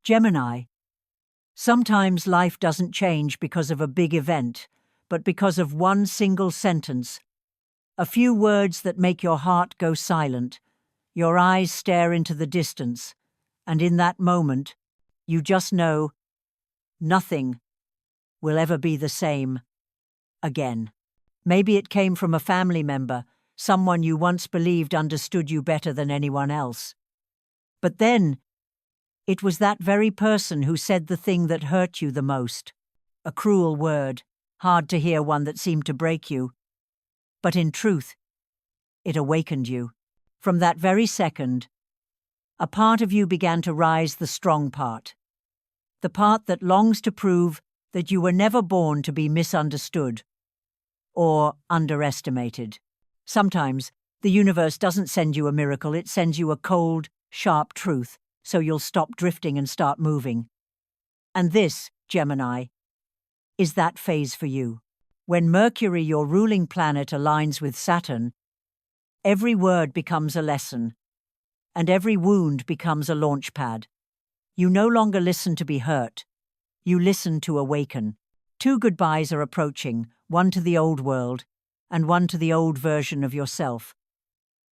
Gemini. Sometimes life doesn't change because of a big event, but because of one single sentence. A few words that make your heart go silent, your eyes stare into the distance, and in that moment, you just know nothing will ever be the same again. Maybe it came from a family member, someone you once believed understood you better than anyone else. But then, it was that very person who said the thing that hurt you the most. A cruel word, hard to hear, one that seemed to break you. But in truth, it awakened you. From that very second, a part of you began to rise, the strong part. The part that longs to prove that you were never born to be misunderstood or underestimated. Sometimes, the universe doesn't send you a miracle, it sends you a cold, sharp truth, so you'll stop drifting and start moving. And this, Gemini, is that phase for you. When Mercury, your ruling planet, aligns with Saturn, every word becomes a lesson, and every wound becomes a launch pad. You no longer listen to be hurt. You listen to awaken. 2 goodbyes are approaching, one to the old world, and one to the old version of yourself.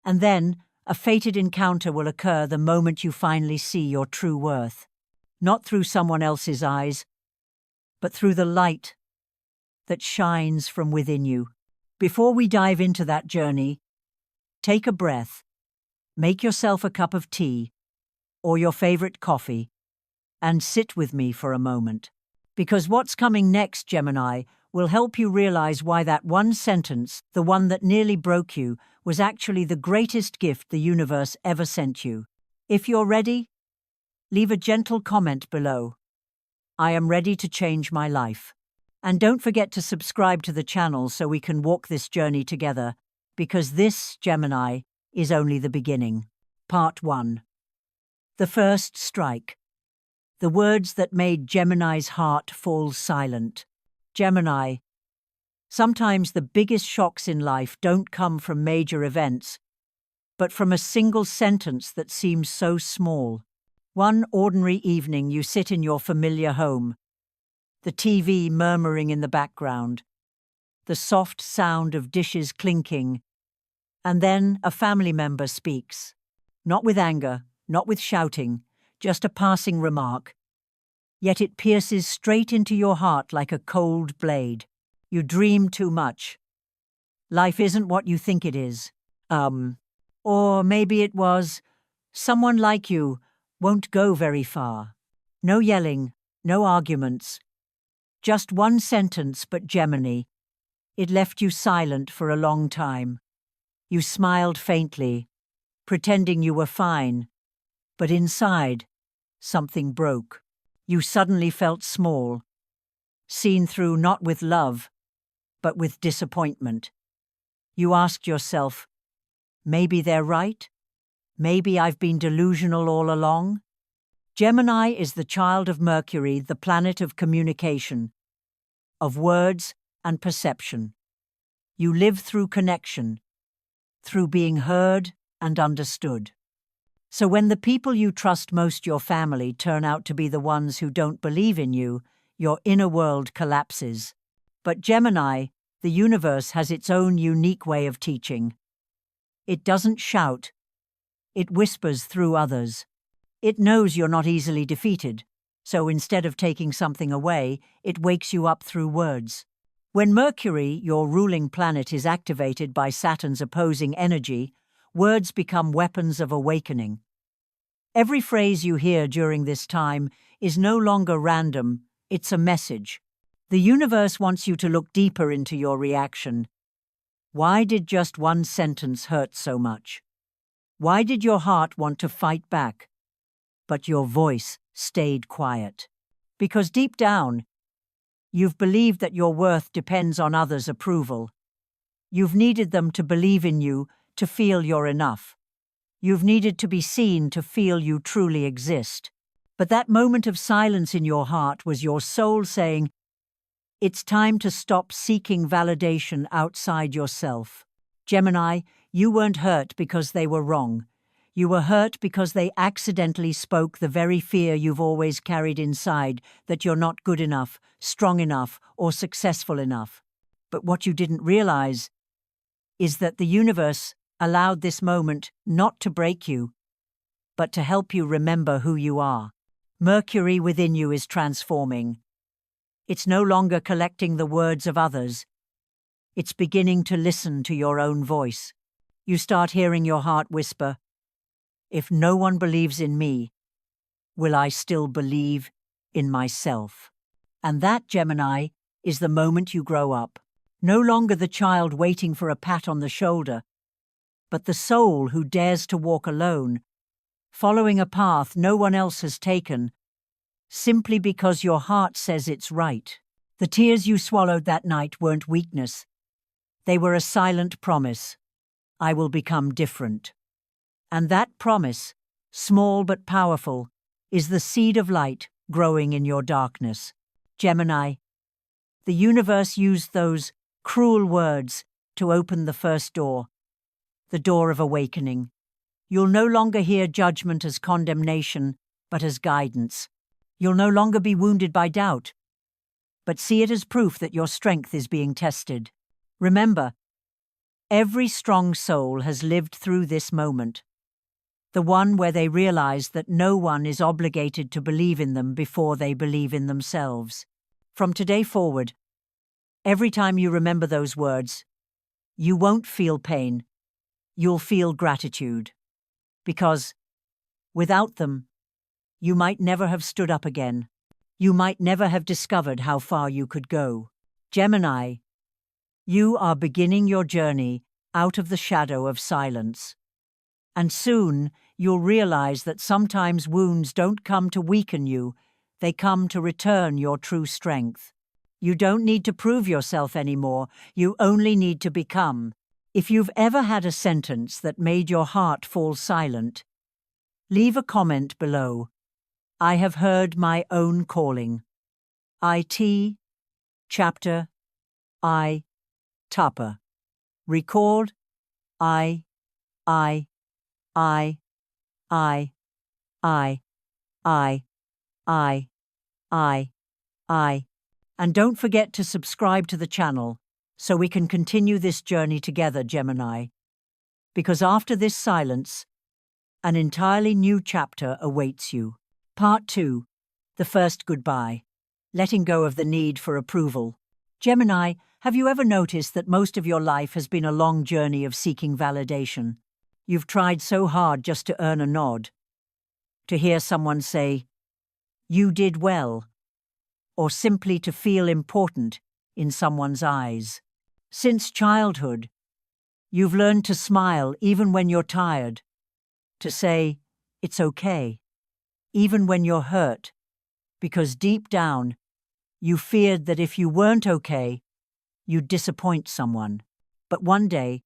And then, a fated encounter will occur the moment you finally see your true worth. Not through someone else's eyes, but through the light that shines from within you. Before we dive into that journey, take a breath, make yourself a cup of tea or your favorite coffee, and sit with me for a moment. Because what's coming next, Gemini, will help you realize why that one sentence, the one that nearly broke you, was actually the greatest gift the universe ever sent you. If you're ready, leave a gentle comment below. I am ready to change my life. And don't forget to subscribe to the channel so we can walk this journey together, because this, Gemini, is only the beginning. Part 1. The first strike. The words that made Gemini's heart fall silent. Gemini. Sometimes the biggest shocks in life don't come from major events, but from a single sentence that seems so small. One ordinary evening you sit in your familiar home, the TV murmuring in the background, the soft sound of dishes clinking, and then a family member speaks. Not with anger, not with shouting, just a passing remark. Yet it pierces straight into your heart like a cold blade. You dream too much. Life isn't what you think it is. Or maybe it was, someone like you won't go very far. No yelling, no arguments. Just one sentence, but Gemini, it left you silent for a long time. You smiled faintly, pretending you were fine, but inside, something broke. You suddenly felt small, seen through not with love, but with disappointment. You asked yourself, maybe they're right? Maybe I've been delusional all along? Gemini is the child of Mercury, the planet of communication, of words and perception. You live through connection, through being heard and understood. So when the people you trust most, your family, turn out to be the ones who don't believe in you, your inner world collapses. But Gemini, the universe has its own unique way of teaching. It doesn't shout. It whispers through others. It knows you're not easily defeated, so instead of taking something away, it wakes you up through words. When Mercury, your ruling planet, is activated by Saturn's opposing energy, words become weapons of awakening. Every phrase you hear during this time is no longer random, it's a message. The universe wants you to look deeper into your reaction. Why did just one sentence hurt so much? Why did your heart want to fight back, but your voice stayed quiet? Because deep down, you've believed that your worth depends on others' approval. You've needed them to believe in you, to feel you're enough. You've needed to be seen to feel you truly exist. But that moment of silence in your heart was your soul saying, it's time to stop seeking validation outside yourself. Gemini, you weren't hurt because they were wrong. You were hurt because they accidentally spoke the very fear you've always carried inside, that you're not good enough, strong enough, or successful enough. But what you didn't realize is that the universe allowed this moment not to break you, but to help you remember who you are. Mercury within you is transforming. It's no longer collecting the words of others. It's beginning to listen to your own voice. You start hearing your heart whisper, "If no one believes in me, will I still believe in myself?" And that, Gemini, is the moment you grow up. No longer the child waiting for a pat on the shoulder, but the soul who dares to walk alone, following a path no one else has taken, simply because your heart says it's right. The tears you swallowed that night weren't weakness. They were a silent promise. I will become different. And that promise, small but powerful, is the seed of light growing in your darkness. Gemini, the universe used those cruel words to open the first door, the door of awakening. You'll no longer hear judgment as condemnation, but as guidance. You'll no longer be wounded by doubt, but see it as proof that your strength is being tested. Remember, every strong soul has lived through this moment, the one where they realize that no one is obligated to believe in them before they believe in themselves. From today forward, every time you remember those words, you won't feel pain, you'll feel gratitude. Because, without them, you might never have stood up again. You might never have discovered how far you could go. Gemini, you are beginning your journey out of the shadow of silence. And soon, you'll realize that sometimes wounds don't come to weaken you, they come to return your true strength. You don't need to prove yourself anymore, you only need to become. If you've ever had a sentence that made your heart fall silent, leave a comment below. I have heard my own calling. IT, Chapter, I, Tapa. Record, I, I, I, I, I, I, I, I. And don't forget to subscribe to the channel so we can continue this journey together, Gemini. Because after this silence, an entirely new chapter awaits you. Part 2. The first goodbye. Letting go of the need for approval. Gemini, have you ever noticed that most of your life has been a long journey of seeking validation? You've tried so hard just to earn a nod, to hear someone say, "You did well," or simply to feel important in someone's eyes. Since childhood, you've learned to smile even when you're tired, to say, "It's okay," even when you're hurt, because deep down, you feared that if you weren't okay, you'd disappoint someone. But one day,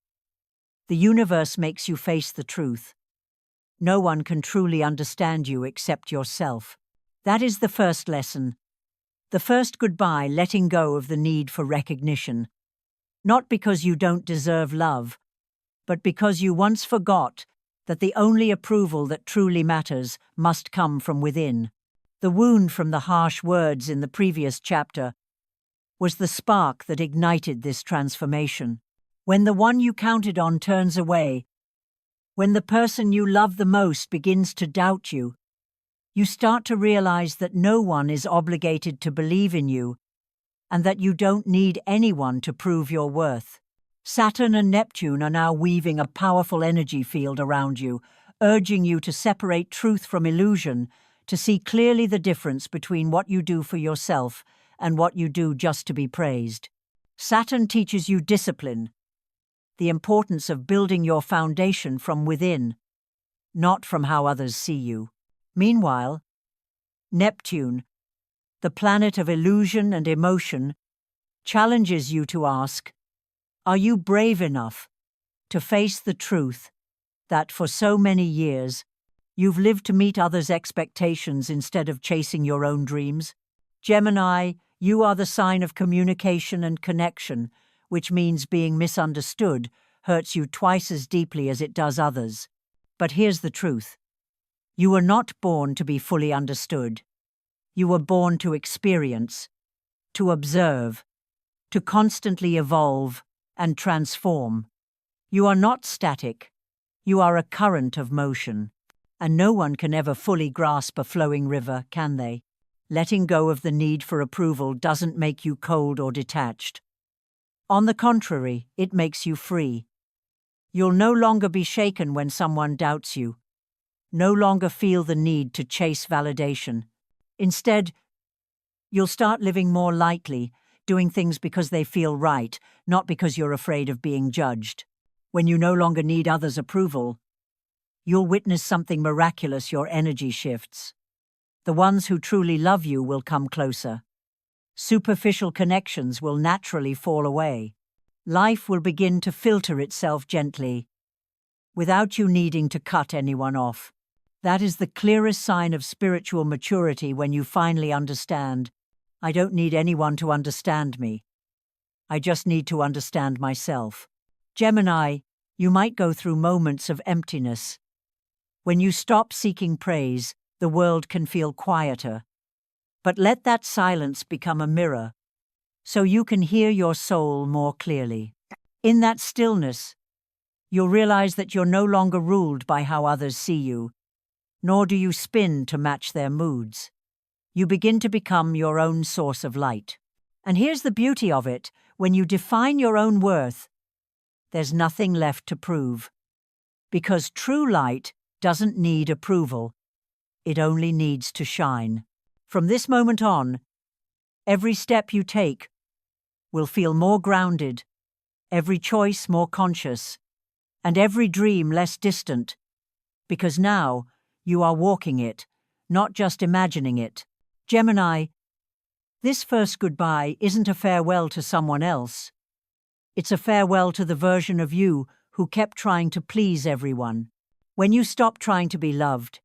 the universe makes you face the truth. No one can truly understand you except yourself. That is the first lesson. The first goodbye, letting go of the need for recognition. Not because you don't deserve love, but because you once forgot that the only approval that truly matters must come from within. The wound from the harsh words in the previous chapter was the spark that ignited this transformation. When the one you counted on turns away, when the person you love the most begins to doubt you, you start to realize that no one is obligated to believe in you and that you don't need anyone to prove your worth. Saturn and Neptune are now weaving a powerful energy field around you, urging you to separate truth from illusion, to see clearly the difference between what you do for yourself and what you do just to be praised. Saturn teaches you discipline, the importance of building your foundation from within, not from how others see you. Meanwhile, Neptune, the planet of illusion and emotion, challenges you to ask, are you brave enough to face the truth that for so many years you've lived to meet others' expectations instead of chasing your own dreams? Gemini, you are the sign of communication and connection, which means being misunderstood hurts you twice as deeply as it does others. But here's the truth. You were not born to be fully understood. You were born to experience, to observe, to constantly evolve and transform. You are not static. You are a current of motion. And no one can ever fully grasp a flowing river, can they? Letting go of the need for approval doesn't make you cold or detached. On the contrary, it makes you free. You'll no longer be shaken when someone doubts you. No longer feel the need to chase validation. Instead, you'll start living more lightly, doing things because they feel right, not because you're afraid of being judged. When you no longer need others' approval, you'll witness something miraculous. Your energy shifts. The ones who truly love you will come closer. Superficial connections will naturally fall away. Life will begin to filter itself gently, without you needing to cut anyone off. That is the clearest sign of spiritual maturity, when you finally understand, I don't need anyone to understand me. I just need to understand myself. Gemini, you might go through moments of emptiness. When you stop seeking praise, the world can feel quieter. But let that silence become a mirror, so you can hear your soul more clearly. In that stillness, you'll realize that you're no longer ruled by how others see you, nor do you spin to match their moods. You begin to become your own source of light. And here's the beauty of it: when you define your own worth, there's nothing left to prove. Because true light doesn't need approval, it only needs to shine. From this moment on, every step you take will feel more grounded, every choice more conscious, and every dream less distant, because now you are walking it, not just imagining it. Gemini, this first goodbye isn't a farewell to someone else. It's a farewell to the version of you who kept trying to please everyone. When you stop trying to be loved,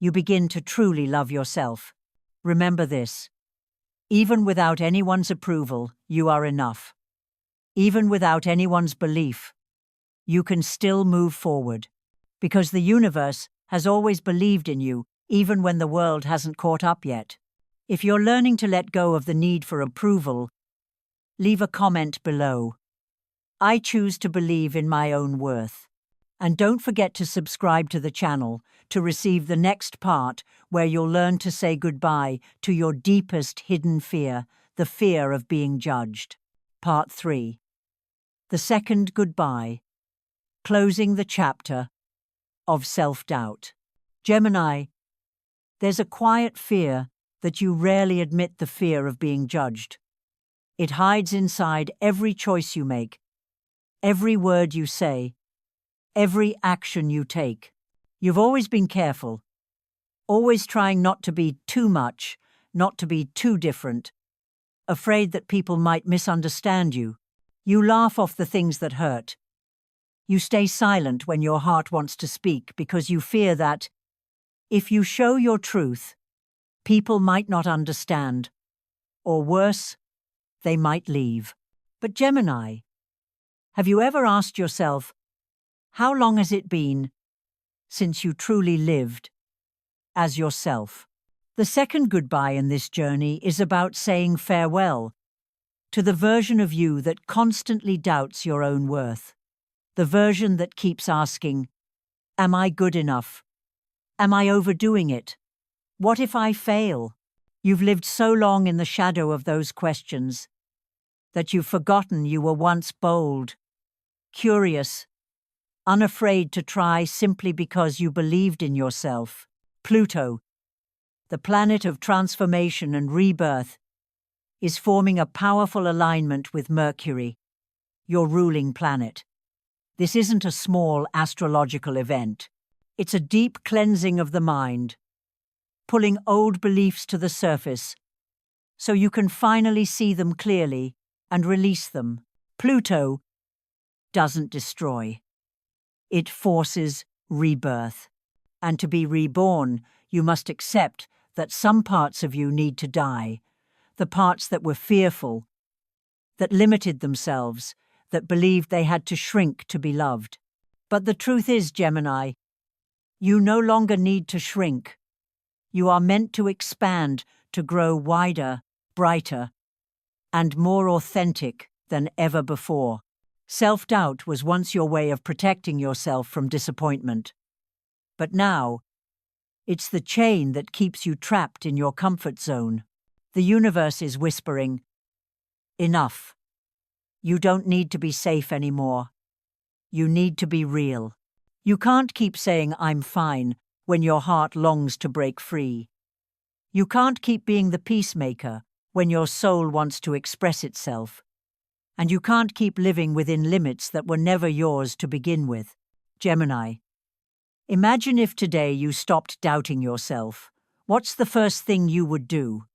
you begin to truly love yourself. Remember this: even without anyone's approval, you are enough. Even without anyone's belief, you can still move forward. Because the universe has always believed in you, even when the world hasn't caught up yet. If you're learning to let go of the need for approval, leave a comment below. I choose to believe in my own worth. And don't forget to subscribe to the channel to receive the next part, where you'll learn to say goodbye to your deepest hidden fear, the fear of being judged. Part 3. The second goodbye. Closing the chapter of self-doubt. Gemini, there's a quiet fear that you rarely admit: the fear of being judged. It hides inside every choice you make, every word you say, every action you take. You've always been careful, always trying not to be too much, not to be too different, afraid that people might misunderstand you. You laugh off the things that hurt. You stay silent when your heart wants to speak, because you fear that, if you show your truth, people might not understand, or worse, they might leave. But Gemini, have you ever asked yourself, how long has it been since you truly lived as yourself? The second goodbye in this journey is about saying farewell to the version of you that constantly doubts your own worth. The version that keeps asking, am I good enough? Am I overdoing it? What if I fail? You've lived so long in the shadow of those questions that you've forgotten you were once bold, curious, unafraid to try simply because you believed in yourself. Pluto, the planet of transformation and rebirth, is forming a powerful alignment with Mercury, your ruling planet. This isn't a small astrological event. It's a deep cleansing of the mind, pulling old beliefs to the surface so you can finally see them clearly and release them. Pluto doesn't destroy. It forces rebirth. And to be reborn, you must accept that some parts of you need to die, the parts that were fearful, that limited themselves, that believed they had to shrink to be loved. But the truth is, Gemini, You no longer need to shrink. You are meant to expand, to grow wider, brighter, and more authentic than ever before. Self-doubt was once your way of protecting yourself from disappointment. But now, it's the chain that keeps you trapped in your comfort zone. The universe is whispering, "Enough. You don't need to be safe anymore. You need to be real." You can't keep saying, "I'm fine," when your heart longs to break free. You can't keep being the peacemaker when your soul wants to express itself. And you can't keep living within limits that were never yours to begin with. Gemini. Imagine if today you stopped doubting yourself. What's the first thing you would do?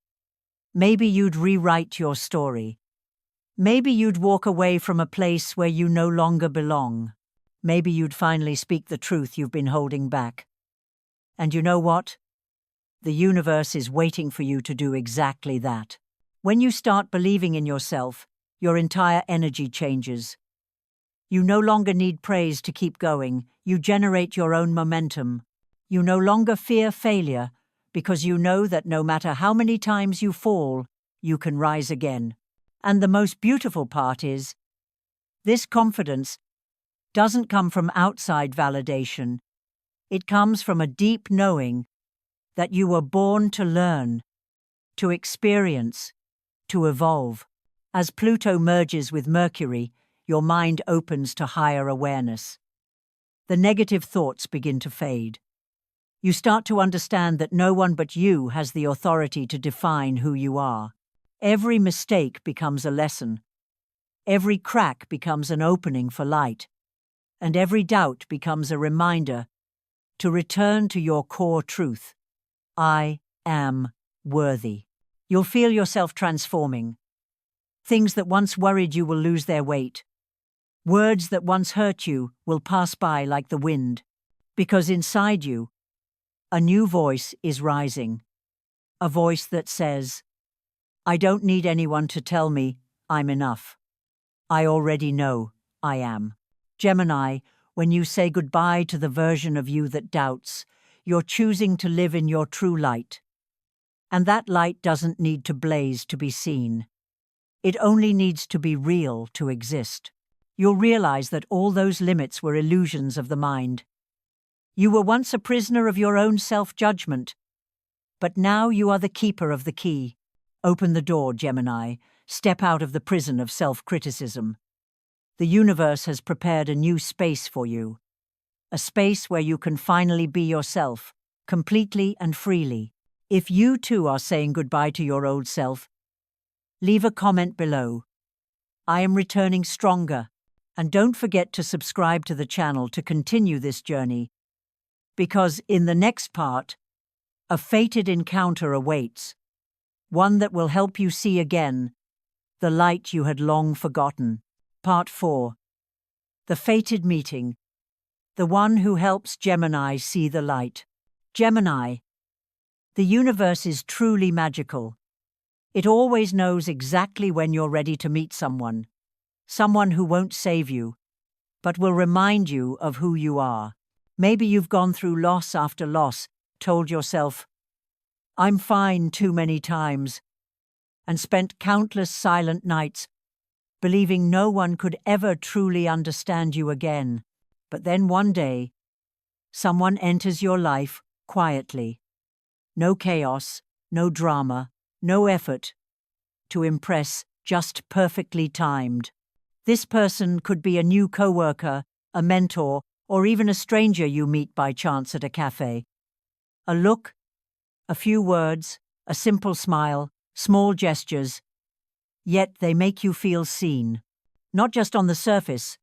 Maybe you'd rewrite your story. Maybe you'd walk away from a place where you no longer belong. Maybe you'd finally speak the truth you've been holding back. And you know what? The universe is waiting for you to do exactly that. When you start believing in yourself, your entire energy changes. You no longer need praise to keep going. You generate your own momentum. You no longer fear failure because you know that no matter how many times you fall, you can rise again. And the most beautiful part is, this confidence doesn't come from outside validation. It comes from a deep knowing that you were born to learn, to experience, to evolve. As Pluto merges with Mercury, your mind opens to higher awareness. The negative thoughts begin to fade. You start to understand that no one but you has the authority to define who you are. Every mistake becomes a lesson. Every crack becomes an opening for light. And every doubt becomes a reminder to return to your core truth. I am worthy. You'll feel yourself transforming. Things that once worried you will lose their weight. Words that once hurt you will pass by like the wind. Because inside you, a new voice is rising. A voice that says, "I don't need anyone to tell me I'm enough. I already know I am." Gemini, when you say goodbye to the version of you that doubts, you're choosing to live in your true light. And that light doesn't need to blaze to be seen. It only needs to be real to exist. You'll realize that all those limits were illusions of the mind. You were once a prisoner of your own self-judgment, but now you are the keeper of the key. Open the door, Gemini. Step out of the prison of self-criticism. The universe has prepared a new space for you. A space where you can finally be yourself, completely and freely. If you too are saying goodbye to your old self, leave a comment below. I am returning stronger. And don't forget to subscribe to the channel to continue this journey. Because in the next part, a fated encounter awaits. One that will help you see again the light you had long forgotten. Part 4. The fated meeting. The one who helps Gemini see the light. Gemini. The universe is truly magical. It always knows exactly when you're ready to meet someone. Someone who won't save you, but will remind you of who you are. Maybe you've gone through loss after loss, told yourself, "I'm fine," too many times, and spent countless silent nights believing no one could ever truly understand you again. But then one day, someone enters your life quietly. No chaos, no drama, no effort to impress, just perfectly timed. This person could be a new coworker, a mentor, or even a stranger you meet by chance at a cafe. A look, a few words, a simple smile, small gestures, yet they make you feel seen. Not just on the surface,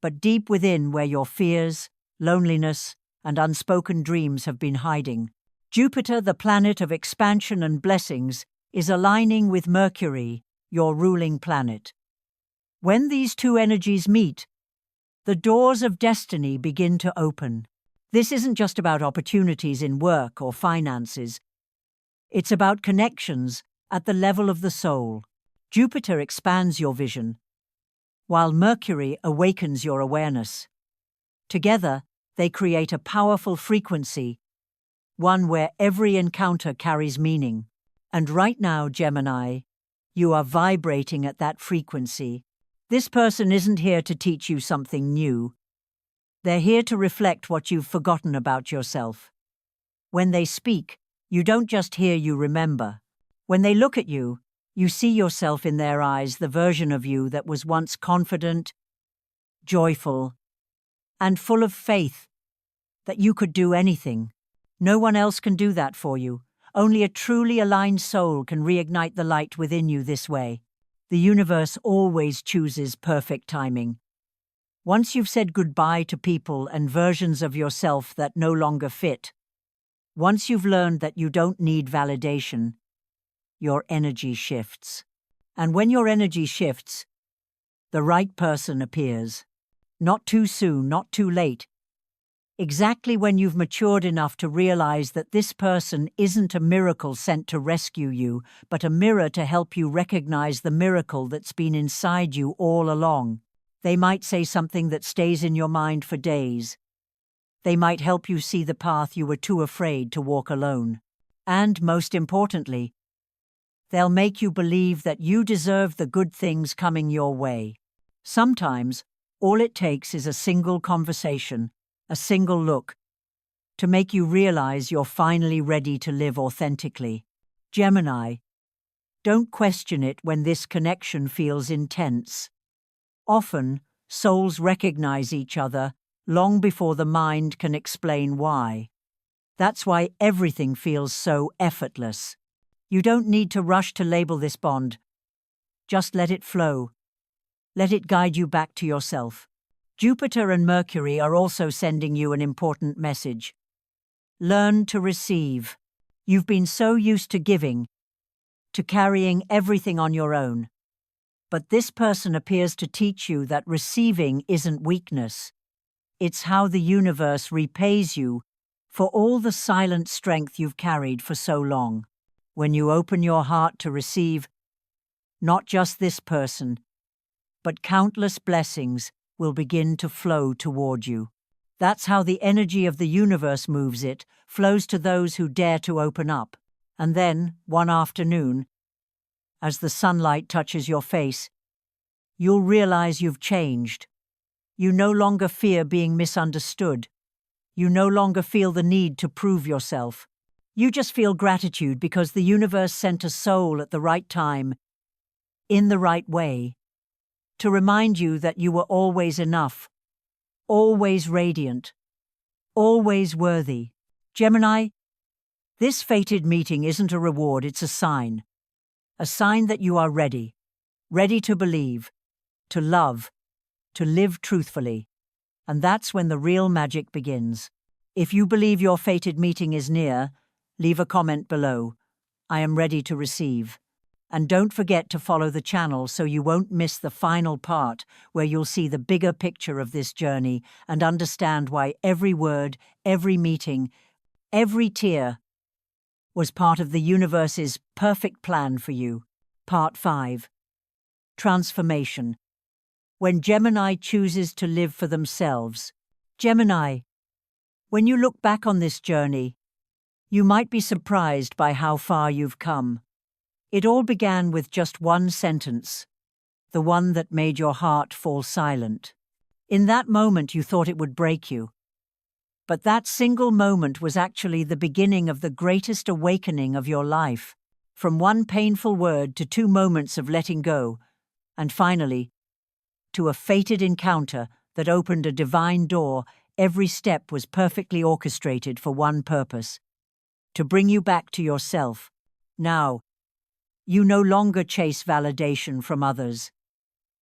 but deep within where your fears, loneliness, and unspoken dreams have been hiding. Jupiter, the planet of expansion and blessings, is aligning with Mercury, your ruling planet. When these two energies meet, the doors of destiny begin to open. This isn't just about opportunities in work or finances. It's about connections at the level of the soul. Jupiter expands your vision, while Mercury awakens your awareness. Together, They create a powerful frequency, one where every encounter carries meaning. And right now, Gemini, you are vibrating at that frequency. This person isn't here to teach you something new. They're here to reflect what you've forgotten about yourself. When they speak, you don't just hear, you remember. When they look at you, you see yourself in their eyes, the version of you that was once confident, joyful, and full of faith that you could do anything. No one else can do that for you. Only a truly aligned soul can reignite the light within you this way. The universe always chooses perfect timing. Once you've said goodbye to people and versions of yourself that no longer fit, once you've learned that you don't need validation, your energy shifts. And when your energy shifts, the right person appears. Not too soon, not too late. Exactly when you've matured enough to realize that this person isn't a miracle sent to rescue you, but a mirror to help you recognize the miracle that's been inside you all along. They might say something that stays in your mind for days. They might help you see the path you were too afraid to walk alone. And, most importantly, they'll make you believe that you deserve the good things coming your way. Sometimes, all it takes is a single conversation, a single look, to make you realize you're finally ready to live authentically. Gemini, don't question it when this connection feels intense. Often, souls recognize each other long before the mind can explain why. That's why everything feels so effortless. You don't need to rush to label this bond. Just let it flow. Let it guide you back to yourself. Jupiter and Mercury are also sending you an important message. Learn to receive. You've been so used to giving, to carrying everything on your own. But this person appears to teach you that receiving isn't weakness. It's how the universe repays you for all the silent strength you've carried for so long. When you open your heart to receive, not just this person, but countless blessings will begin to flow toward you. That's how the energy of the universe moves. It flows to those who dare to open up. And then, one afternoon, as the sunlight touches your face, you'll realize you've changed. You no longer fear being misunderstood. You no longer feel the need to prove yourself. You just feel gratitude because the universe sent a soul at the right time, in the right way, to remind you that you were always enough, always radiant, always worthy. Gemini, this fated meeting isn't a reward, it's a sign that you are ready to believe, to love, to live truthfully. And that's when the real magic begins. If you believe your fated meeting is near, leave a comment below. I am ready to receive. And don't forget to follow the channel so you won't miss the final part where you'll see the bigger picture of this journey and understand why every word, every meeting, every tear was part of the universe's perfect plan for you. Part 5. Transformation. When Gemini chooses to live for themselves. Gemini, when you look back on this journey, you might be surprised by how far you've come. It all began with just one sentence, the one that made your heart fall silent. In that moment you thought it would break you. But that single moment was actually the beginning of the greatest awakening of your life. From one painful word to 2 moments of letting go, and finally, to a fated encounter that opened a divine door. Every step was perfectly orchestrated for one purpose: to bring you back to yourself. Now, you no longer chase validation from others.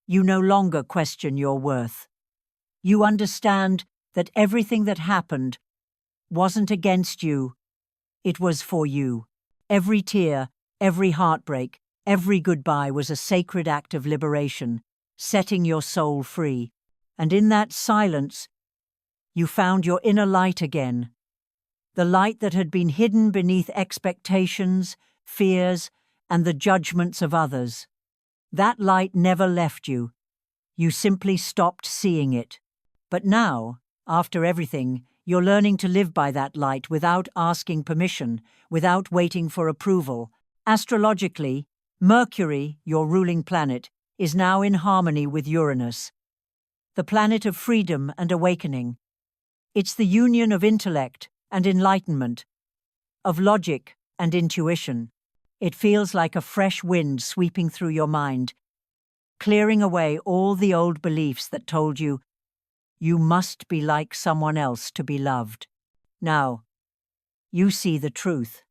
You no longer question your worth. You understand that everything that happened wasn't against you, it was for you. Every tear, every heartbreak, every goodbye was a sacred act of liberation, setting your soul free. And in that silence, you found your inner light again. The light that had been hidden beneath expectations, fears, and the judgments of others. That light never left you. You simply stopped seeing it. But now, After everything, you're learning to live by that light without asking permission, without waiting for approval. Astrologically, Mercury, your ruling planet, is now in harmony with Uranus, the planet of freedom and awakening. It's the union of intellect and enlightenment, of logic and intuition. It feels like a fresh wind sweeping through your mind, clearing away all the old beliefs that told you you must be like someone else to be loved. Now, you see the truth.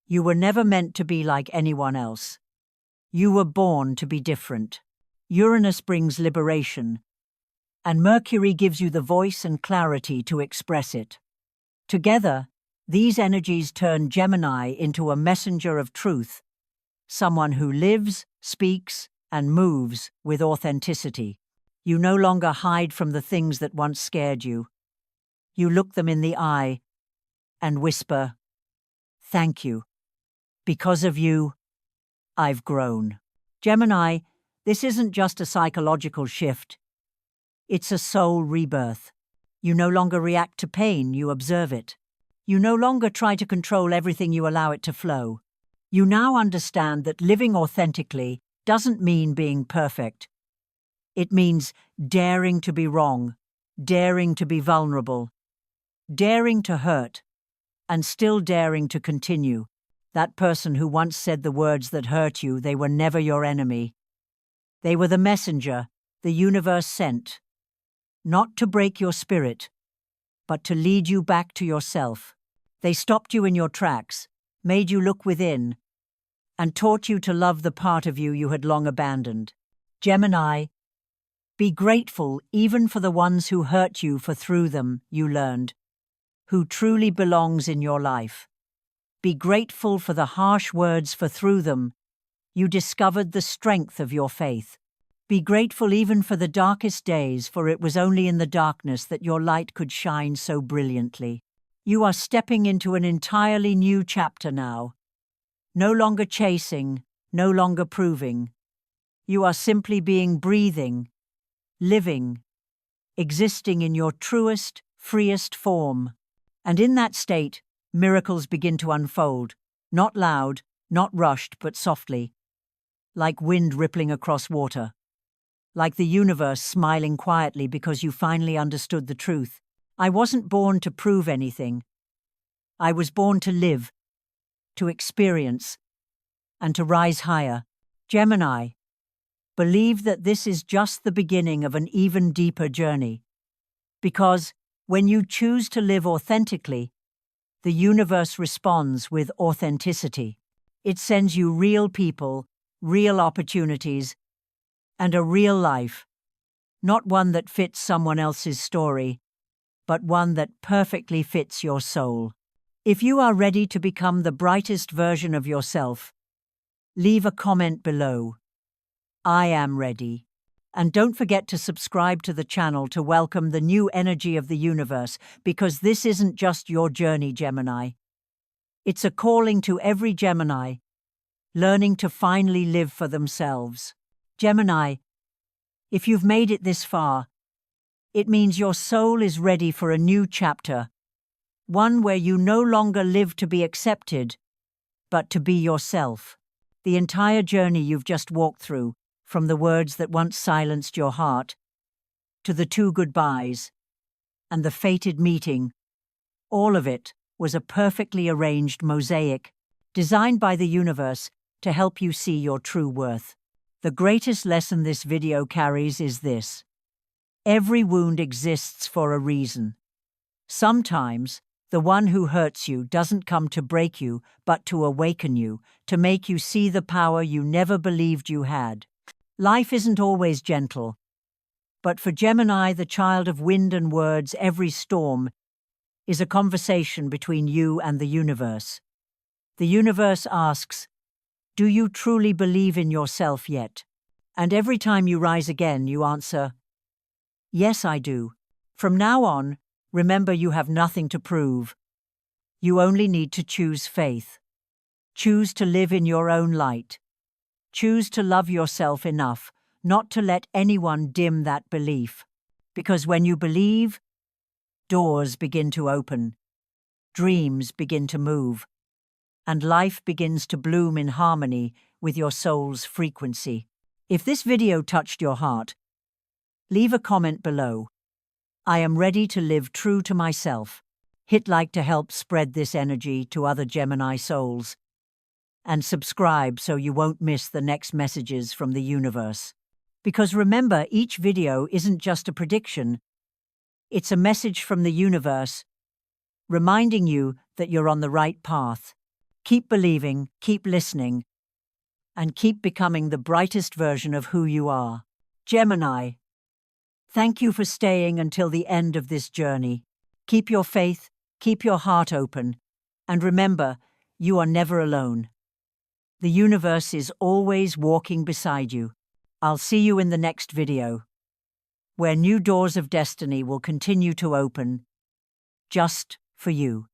You were never meant to be like anyone else. You were born to be different. Uranus brings liberation, and Mercury gives you the voice and clarity to express it. Together, these energies turn Gemini into a messenger of truth, someone who lives, speaks, and moves with authenticity. You no longer hide from the things that once scared you. You look them in the eye and whisper, "Thank you. Because of you, I've grown." Gemini, this isn't just a psychological shift. It's a soul rebirth. You no longer react to pain, you observe it. You no longer try to control everything, you allow it to flow. You now understand that living authentically doesn't mean being perfect. It means daring to be wrong, daring to be vulnerable, daring to hurt, and still daring to continue. That person who once said the words that hurt you, they were never your enemy. They were the messenger the universe sent, not to break your spirit, but to lead you back to yourself. They stopped you in your tracks, made you look within, and taught you to love the part of you you had long abandoned. Gemini, be grateful even for the ones who hurt you, for through them you learned who truly belongs in your life. Be grateful for the harsh words, for through them you discovered the strength of your faith. Be grateful even for the darkest days, for it was only in the darkness that your light could shine so brilliantly. You are stepping into an entirely new chapter now. No longer chasing, no longer proving. You are simply breathing, living, existing in your truest, freest form. And in that state, miracles begin to unfold, not loud, not rushed, but softly, like wind rippling across water, like the universe smiling quietly because you finally understood the truth. I wasn't born to prove anything. I was born to live, to experience, and to rise higher. Gemini, believe that this is just the beginning of an even deeper journey. Because when you choose to live authentically, the universe responds with authenticity. It sends you real people, real opportunities, and a real life. Not one that fits someone else's story, but one that perfectly fits your soul. If you are ready to become the brightest version of yourself, leave a comment below. I am ready. And don't forget to subscribe to the channel to welcome the new energy of the universe, because this isn't just your journey, Gemini. It's a calling to every Gemini, learning to finally live for themselves. Gemini, if you've made it this far, it means your soul is ready for a new chapter, one where you no longer live to be accepted, but to be yourself. The entire journey you've just walked through, from the words that once silenced your heart, to the 2 goodbyes, and the fated meeting, all of it was a perfectly arranged mosaic, designed by the universe to help you see your true worth. The greatest lesson this video carries is this: every wound exists for a reason. Sometimes, the one who hurts you doesn't come to break you, but to awaken you, to make you see the power you never believed you had. Life isn't always gentle, but for Gemini, the child of wind and words, every storm is a conversation between you and the universe. The universe asks, do you truly believe in yourself yet? And every time you rise again, you answer, yes, I do. From now on, remember, you have nothing to prove. You only need to choose faith. Choose to live in your own light. Choose to love yourself enough not to let anyone dim that belief. Because when you believe, Doors begin to open, dreams begin to move, and life begins to bloom in harmony with your soul's frequency. If this video touched your heart, leave a comment below. I am ready to live true to myself. Hit like to help spread this energy to other Gemini souls. And subscribe so you won't miss the next messages from the universe. Because remember, each video isn't just a prediction. It's a message from the universe, reminding you that you're on the right path. Keep believing, keep listening, and keep becoming the brightest version of who you are. Gemini, thank you for staying until the end of this journey. Keep your faith, keep your heart open, and remember, you are never alone. The universe is always walking beside you. I'll see you in the next video, where new doors of destiny will continue to open, just for you.